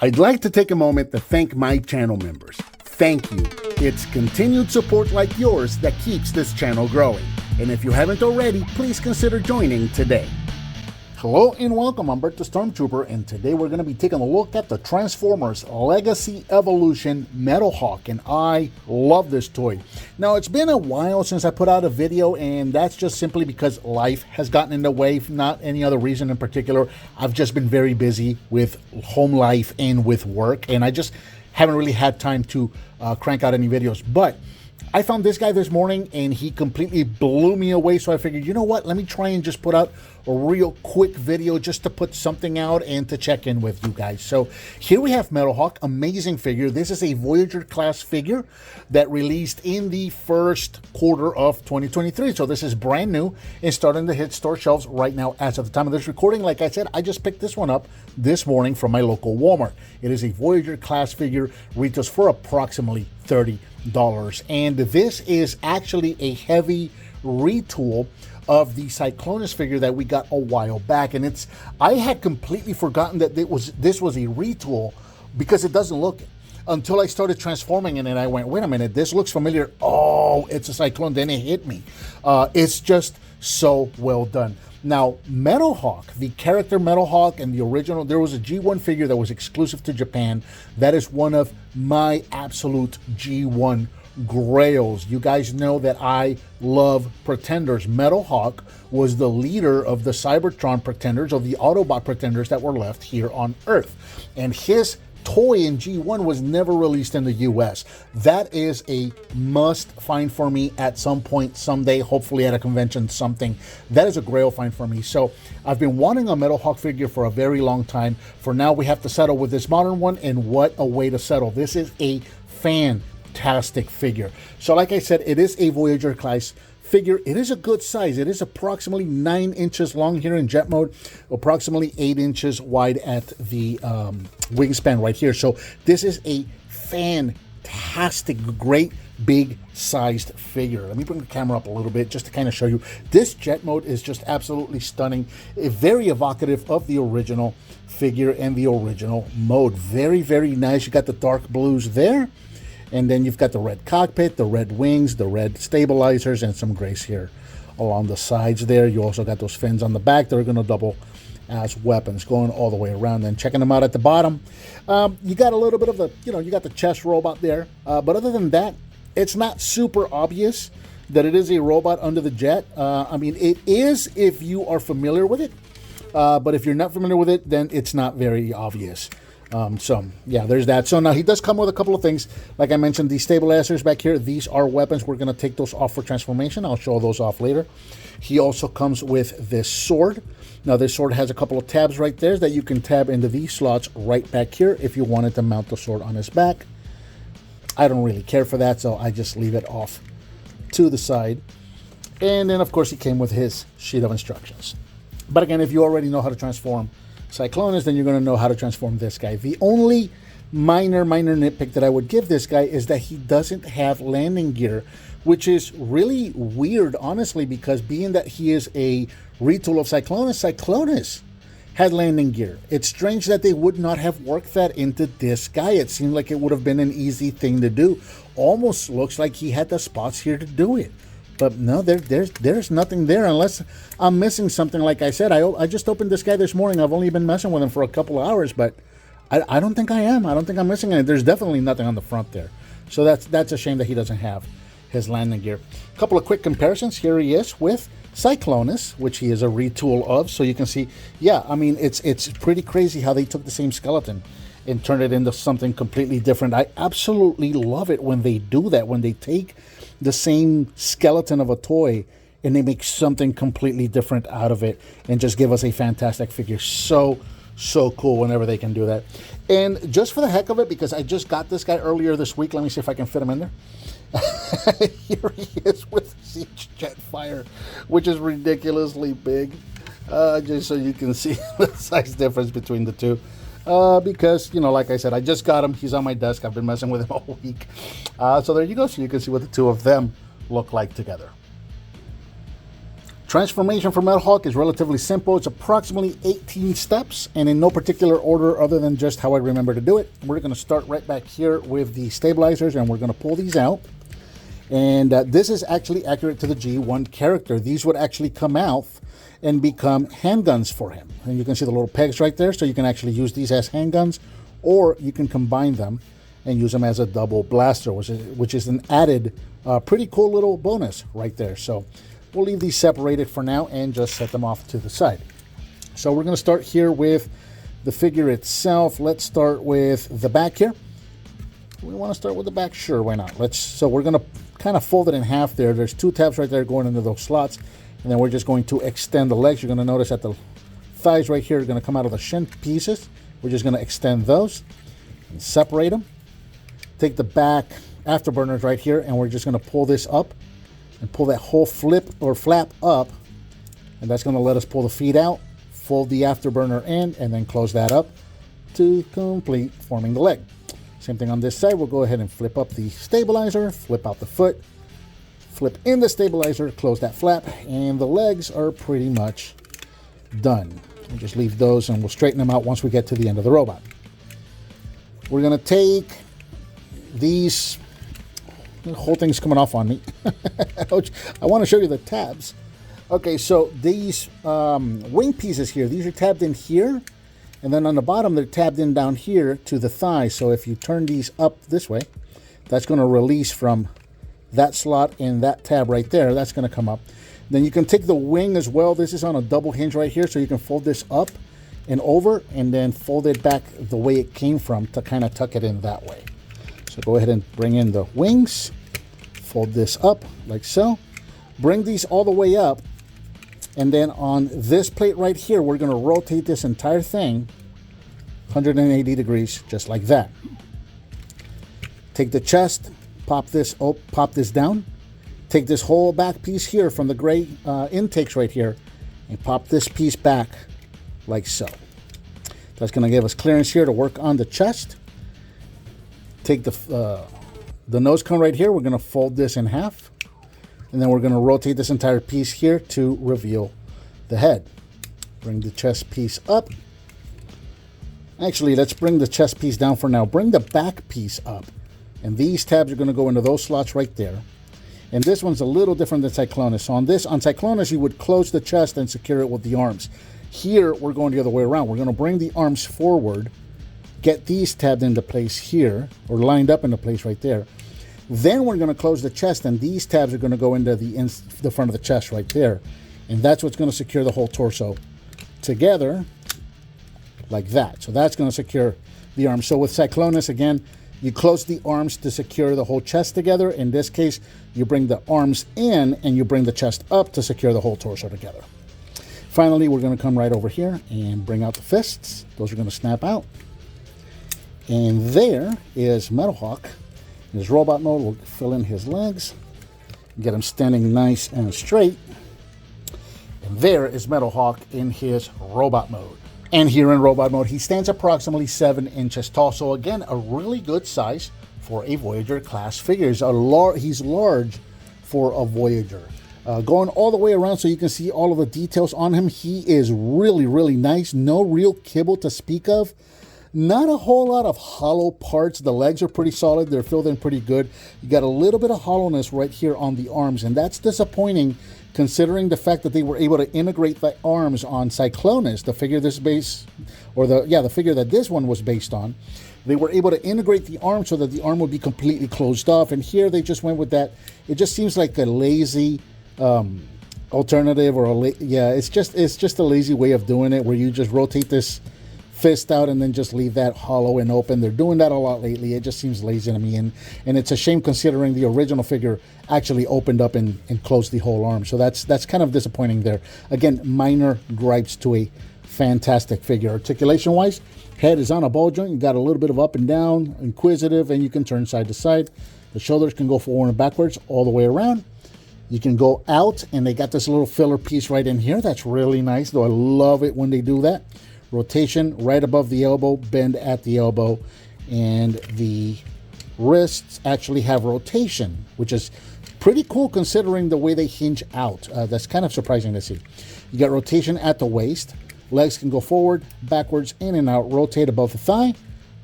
I'd like to take a moment to thank my channel members. Thank you. It's continued support like yours that keeps this channel growing. And if you haven't already, please consider joining today. Hello and welcome, I'm Bert the Stormtrooper, and today we're going to be taking a look at the Transformers Legacy Evolution METALHAWK, and I love this toy. Now, it's been a while since I put out a video, and that's just simply because life has gotten in the way, not any other reason in particular. I've just been very busy with home life and with work, and I just haven't really had time to crank out any videos. But I found this guy this morning and he completely blew me away, so I figured, you know what, let me try and just put out a real quick video just to put something out and to check in with you guys. So here we have METALHAWK, amazing figure. This is a Voyager class figure that released in the first quarter of 2023. So this is brand new and starting to hit store shelves right now as of the time of this recording. Like I said, I just picked this one up this morning from my local Walmart. It is a Voyager class figure, retails for approximately $30. And this is actually a heavy retool of the Cyclonus figure that we got a while back, and I had completely forgotten that this was a retool because it doesn't look it until I started transforming it, and I went, wait a minute, this looks familiar. Oh, it's a Cyclone. Then it hit me. It's just so well done. Now, METALHAWK, the character METALHAWK and the original, there was a G1 figure that was exclusive to Japan. That is one of my absolute G1 grails. You guys know that I love Pretenders. METALHAWK was the leader of the Cybertron Pretenders, of the Autobot Pretenders that were left here on Earth. And his toy in G1 was never released in the US. That is a must find for me at some point, someday, hopefully at a convention, something. That is a grail find for me. So I've been wanting a METALHAWK figure for a very long time. For now, we have to settle with this modern one, and what a way to settle. This is a fantastic figure. So like I said, it is a Voyager class figure. It is a good size. It is approximately 9 inches long here in jet mode, approximately 8 inches wide at the wingspan right here. So this is a fantastic, great, big sized figure. Let me bring the camera up a little bit just to kind of show you. This jet mode is just absolutely stunning. Very evocative of the original figure and the original mode. Very, very nice. You got the dark blues there. And then you've got the red cockpit, the red wings, the red stabilizers, and some grays here along the sides there. You also got those fins on the back that are going to double as weapons going all the way around. And checking them out at the bottom, you got a little bit of the, you got the chest robot there. But other than that, it's not super obvious that it is a robot under the jet. I mean, it is if you are familiar with it. But if you're not familiar with it, then it's not very obvious. So yeah, there's that. So now he does come with a couple of things. Like I mentioned, these stabilizers back here, these are weapons. We're going to take those off for transformation. I'll show those off later. He also comes with this sword. Now this sword has a couple of tabs right there that you can tab into these slots right back here if you wanted to mount the sword on his back. I don't really care for that, so I just leave it off to the side. And then of course he came with his sheet of instructions. But again, if you already know how to transform Cyclonus, then you're going to know how to transform this guy. The only minor nitpick that I would give this guy is that he doesn't have landing gear, which is really weird, honestly, because being that he is a retool of Cyclonus had landing gear. It's strange that they would not have worked that into this guy. It seemed like it would have been an easy thing to do. Almost looks like he had the spots here to do it. But no, there's nothing there unless I'm missing something. Like I said, I just opened this guy this morning. I've only been messing with him for a couple of hours, but I don't think I am. I don't think I'm missing anything. There's definitely nothing on the front there. So that's a shame that he doesn't have his landing gear. A couple of quick comparisons. Here he is with Cyclonus, which he is a retool of. So you can see, yeah, I mean, it's pretty crazy how they took the same skeleton and turned it into something completely different. I absolutely love it when they do that, when they take the same skeleton of a toy and they make something completely different out of it and just give us a fantastic figure. So cool whenever they can do that. And just for the heck of it, because I just got this guy earlier this week, let me see if I can fit him in there. Here he is with Siege Jetfire, which is ridiculously big. Just so you can see the size difference between the two. Because, like I said, I just got him. He's on my desk. I've been messing with him all week. So there you go. So you can see what the two of them look like together. Transformation for METALHAWK is relatively simple. It's approximately 18 steps and in no particular order other than just how I remember to do it. We're going to start right back here with the stabilizers and we're going to pull these out. And this is actually accurate to the G1 character. These would actually come out and become handguns for him. And you can see the little pegs right there, so you can actually use these as handguns, or you can combine them and use them as a double blaster, which is an added pretty cool little bonus right there. So we'll leave these separated for now and just set them off to the side. So we're going to start here with the figure itself. Let's start with the back here. We want to start with the back? Sure, why not? So we're going to kind of fold it in half there. There's two tabs right there going into those slots. And then we're just going to extend the legs. You're going to notice that the thighs right here are going to come out of the shin pieces. We're just going to extend those and separate them. Take the back afterburners right here, and we're just going to pull this up and pull that whole flip or flap up. And that's going to let us pull the feet out, fold the afterburner in, and then close that up to complete forming the leg. Same thing on this side. We'll go ahead and flip up the stabilizer, flip out the foot, flip in the stabilizer, close that flap, and the legs are pretty much done. We'll just leave those and we'll straighten them out once we get to the end of the robot. We're going to take these, the whole thing's coming off on me. I want to show you the tabs. Okay, so these wing pieces here, these are tabbed in here, and then on the bottom they're tabbed in down here to the thigh. So if you turn these up this way, that's going to release from that slot and that tab right there. That's going to come up. Then you can take the wing as well. This is on a double hinge right here, so you can fold this up and over and then fold it back the way it came from to kind of tuck it in that way. So go ahead and bring in the wings, fold this up like so, bring these all the way up, and then on this plate right here we're going to rotate this entire thing 180 degrees just like that. Take the chest, pop this down, take this whole back piece here from the gray intakes right here and pop this piece back like so. That's going to give us clearance here to work on the chest. Take the nose cone right here. We're going to fold this in half, and then we're going to rotate this entire piece here to reveal the head. Bring the chest piece up. Actually, let's bring the chest piece down for now. Bring the back piece up. And these tabs are going to go into those slots right there. And this one's a little different than Cyclonus. So on Cyclonus, you would close the chest and secure it with the arms. Here, we're going the other way around. We're going to bring the arms forward, get these tabbed into place here, or lined up into place right there. Then we're going to close the chest, and these tabs are going to go into the front of the chest right there. And that's what's going to secure the whole torso together like that. So that's going to secure the arms. So with Cyclonus, again, you close the arms to secure the whole chest together. In this case, you bring the arms in and you bring the chest up to secure the whole torso together. Finally, we're going to come right over here and bring out the fists. Those are going to snap out. And there is METALHAWK. In his robot mode, we'll fill in his legs, get him standing nice and straight. And there is METALHAWK in his robot mode. And here in robot mode, he stands approximately 7 inches tall. So again, a really good size for a Voyager class figure. He's large for a Voyager. Going all the way around so you can see all of the details on him. He is really, really nice. No real kibble to speak of. Not a whole lot of hollow parts. The legs are pretty solid. They're filled in pretty good. You got a little bit of hollowness right here on the arms, and that's disappointing considering the fact that they were able to integrate the arms on Cyclonus, the figure this base, or the figure that this one was based on. They were able to integrate the arm so that the arm would be completely closed off, and here they just went with that. It just seems like a lazy alternative, or it's just a lazy way of doing it, where you just rotate this fist out and then just leave that hollow and open. They're doing that a lot lately. It just seems lazy to me, and it's a shame considering the original figure actually opened up and closed the whole arm. So that's kind of disappointing there. Again, minor gripes to a fantastic figure. Articulation wise, head is on a ball joint. You got a little bit of up and down, inquisitive, and you can turn side to side. The shoulders can go forward and backwards all the way around. You can go out, and they got this little filler piece right in here. That's really nice, though I love it when they do that. Rotation right above the elbow, bend at the elbow, and the wrists actually have rotation, which is pretty cool considering the way they hinge out. That's kind of surprising to see. You got rotation at the waist. Legs can go forward, backwards, in and out, rotate above the thigh,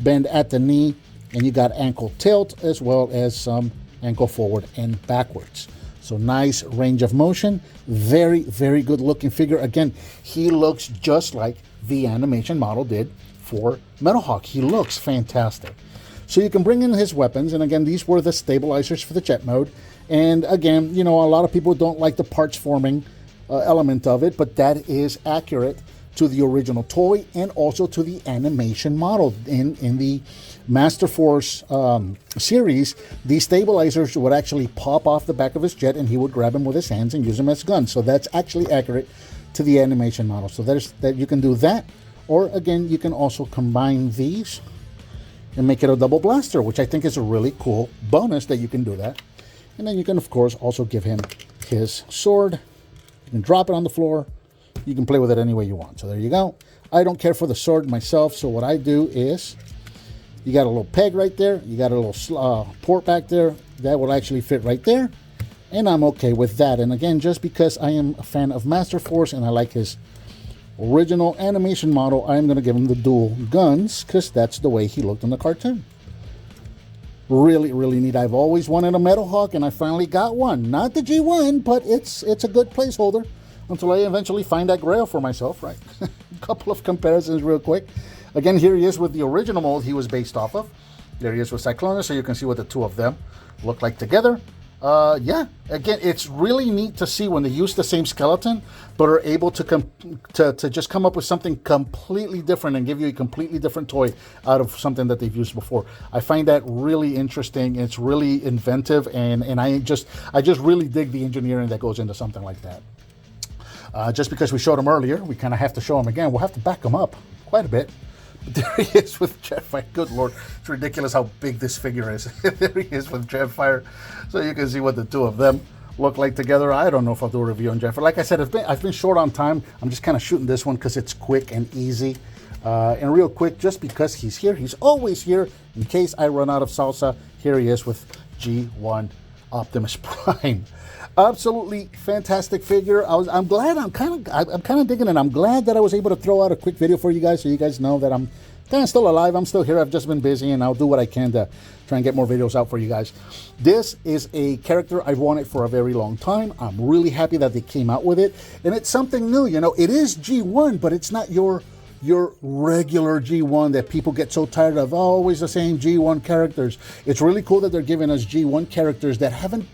bend at the knee, and you got ankle tilt as well as some ankle forward and backwards. So nice range of motion. Very, very good looking figure. Again, he looks just like the animation model did for METALHAWK. He looks fantastic. So you can bring in his weapons, and again, these were the stabilizers for the jet mode. And again, you know, a lot of people don't like the parts forming element of it, but that is accurate to the original toy and also to the animation model. In the Master Force series, these stabilizers would actually pop off the back of his jet, and he would grab them with his hands and use them as guns. So that's actually accurate to the animation model. So that you can do that, or again, you can also combine these and make it a double blaster, which I think is a really cool bonus that you can do that. And then you can, of course, also give him his sword. You can drop it on the floor. You can play with it any way you want. So there you go. I don't care for the sword myself, so what I do is, you got a little peg right there. You got a little port back there. That will actually fit right there. And I'm okay with that. And again, just because I am a fan of Master Force and I like his original animation model, I'm going to give him the dual guns because that's the way he looked in the cartoon. Really, really neat. I've always wanted a METALHAWK, and I finally got one. Not the G1, but it's a good placeholder until I eventually find that grail for myself, right? A couple of comparisons real quick. Again, here he is with the original mold he was based off of. There he is with Cyclonus, so you can see what the two of them look like together. Yeah, again, it's really neat to see when they use the same skeleton, but are able to just come up with something completely different and give you a completely different toy out of something that they've used before. I find that really interesting. It's really inventive, and I just really dig the engineering that goes into something like that. Just because we showed him earlier, we kind of have to show him again. We'll have to back him up quite a bit. But there he is with Jetfire. Good Lord, it's ridiculous how big this figure is. There he is with Jetfire. So you can see what the two of them look like together. I don't know if I'll do a review on Jetfire. Like I said, I've been short on time. I'm just kind of shooting this one because it's quick and easy. And real quick, just because he's here, he's always here. In case I run out of salsa, here he is with G1 Optimus Prime. Absolutely fantastic figure. I'm glad. I'm kind of digging it. I'm glad that I was able to throw out a quick video for you guys, so you guys know that I'm kind of still alive. I'm still here. I've just been busy, and I'll do what I can to try and get more videos out for you guys. This is a character I've wanted for a very long time. I'm really happy that they came out with it, and it's something new. You know, it is G1, but it's not your regular G1 that people get so tired of. Always the same G1 characters. It's really cool that they're giving us G1 characters that haven't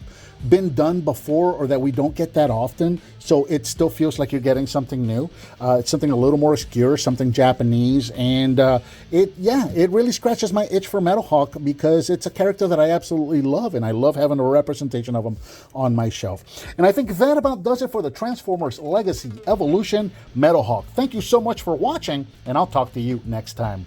been done before, or that we don't get that often, so it still feels like you're getting something new. It's something a little more obscure, something Japanese, and it really scratches my itch for METALHAWK because it's a character that I absolutely love, and I love having a representation of him on my shelf. And I think that about does it for the Transformers Legacy Evolution METALHAWK. Thank you so much for watching, and I'll talk to you next time.